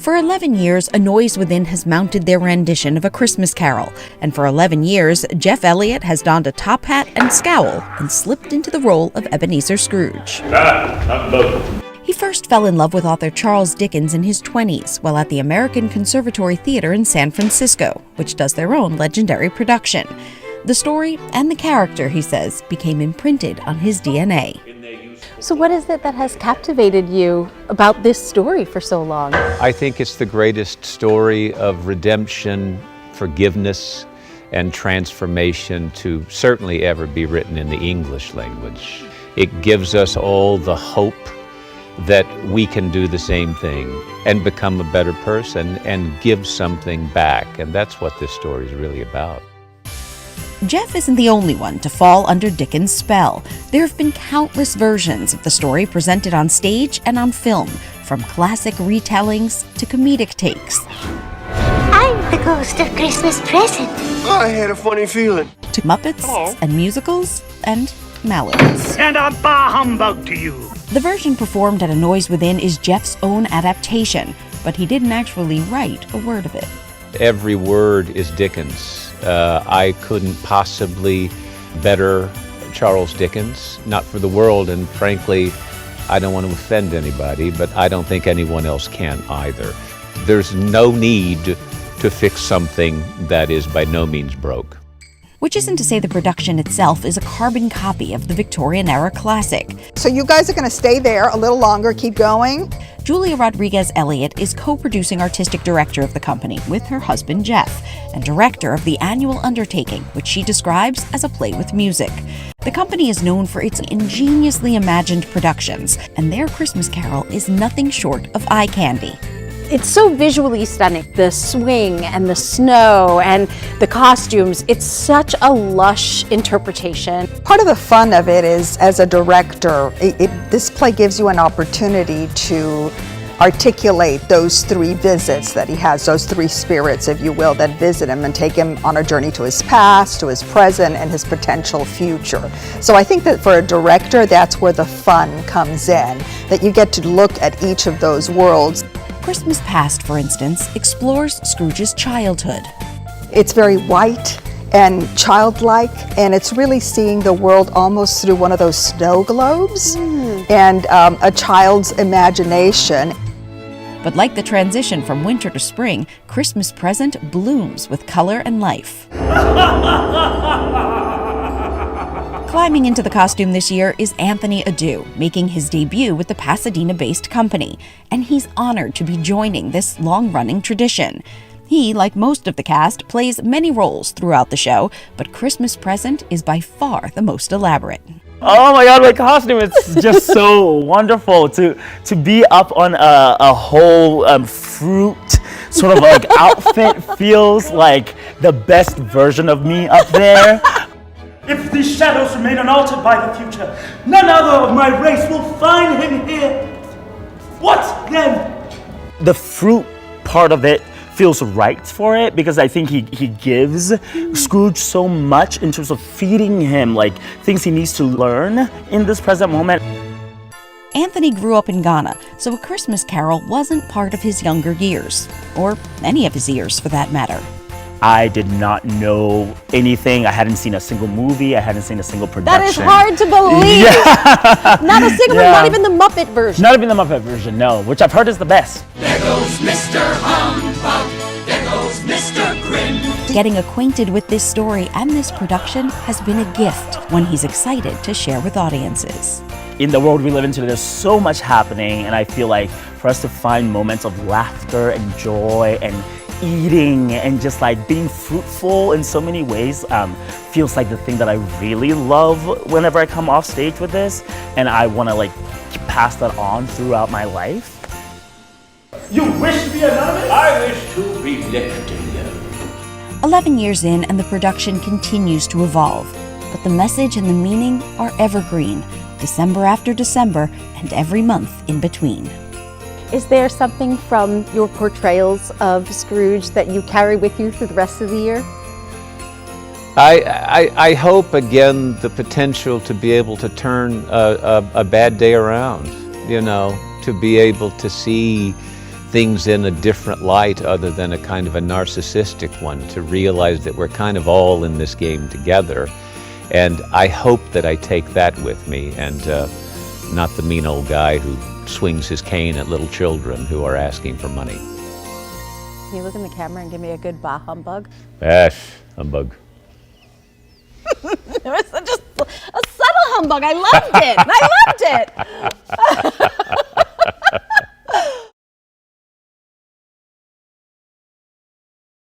For 11 years, A Noise Within has mounted their rendition of A Christmas Carol, and for 11 years, Jeff Elliott has donned a top hat and scowl and slipped into the role of Ebenezer Scrooge. Not both. He first fell in love with author Charles Dickens in his 20s while at the American Conservatory Theater in San Francisco, which does their own legendary production. The story and the character, he says, became imprinted on his DNA. So what is it that has captivated you about this story for so long? I think it's the greatest story of redemption, forgiveness, and transformation to certainly ever be written in the English language. It gives us all the hope that we can do the same thing and become a better person and give something back. And that's what this story is really about. Jeff isn't the only one to fall under Dickens' spell. There have been countless versions of the story presented on stage and on film, from classic retellings to comedic takes. I'm the ghost of Christmas present. I had a funny feeling. To Muppets and musicals and mallards. And a bah humbug to you. The version performed at A Noise Within is Jeff's own adaptation, but he didn't actually write a word of it. Every word is Dickens. I couldn't possibly better Charles Dickens, not for the world, and frankly, I don't want to offend anybody, but I don't think anyone else can either. There's no need to fix something that is by no means broke. Which isn't to say the production itself is a carbon copy of the Victorian-era classic. So you guys are going to stay there a little longer, keep going? Julia Rodriguez Elliott is co-producing artistic director of the company with her husband Jeff, and director of the annual undertaking, which she describes as a play with music. The company is known for its ingeniously imagined productions, and their Christmas Carol is nothing short of eye candy. It's so visually stunning. The swing and the snow and the costumes, it's such a lush interpretation. Part of the fun of it is, as a director, this play gives you an opportunity to articulate those three visits that he has, those three spirits, if you will, that visit him and take him on a journey to his past, to his present, and his potential future. So I think that for a director, that's where the fun comes in, that you get to look at each of those worlds. Christmas Past, for instance, explores Scrooge's childhood. It's very white and childlike, and it's really seeing the world almost through one of those snow globes and a child's imagination. But like the transition from winter to spring, Christmas Present blooms with color and life. Climbing into the costume this year is Anthony Adu, making his debut with the Pasadena-based company, and he's honored to be joining this long-running tradition. He, like most of the cast, plays many roles throughout the show, but Christmas Present is by far the most elaborate. Oh my God, my costume, it's just so wonderful to be up on a whole fruit sort of like outfit. Feels like the best version of me up there. If these shadows remain unaltered by the future, none other of my race will find him here. What then? The fruit part of it feels right for it because I think he gives Scrooge so much in terms of feeding him like things he needs to learn in this present moment. Anthony grew up in Ghana, so A Christmas Carol wasn't part of his younger years, or any of his years for that matter. I did not know anything. I hadn't seen a single movie. I hadn't seen a single production. That is hard to believe. Yeah. Not a single, not even the Muppet version. Not even the Muppet version, no, which I've heard is the best. There goes Mr. Humbug. There goes Mr. Grin. Getting acquainted with this story and this production has been a gift, one he's excited to share with audiences. In the world we live in today, there's so much happening, and I feel like for us to find moments of laughter and joy and eating and just like being fruitful in so many ways feels like the thing that I really love whenever I come off stage with this, and I want to like pass that on throughout my life. You wish to be anonymous? I wish to be left alone. 11 years in and the production continues to evolve, but the message and the meaning are evergreen, December after December and every month in between. Is there something from your portrayals of Scrooge that you carry with you through the rest of the year? I hope, again, the potential to be able to turn a bad day around, you know, to be able to see things in a different light other than a kind of a narcissistic one, to realize that we're kind of all in this game together. And I hope that I take that with me, and not the mean old guy who swings his cane at little children who are asking for money. Can you look in the camera and give me a good bah humbug? Bash, humbug. It was such a subtle humbug. I loved it. I loved it.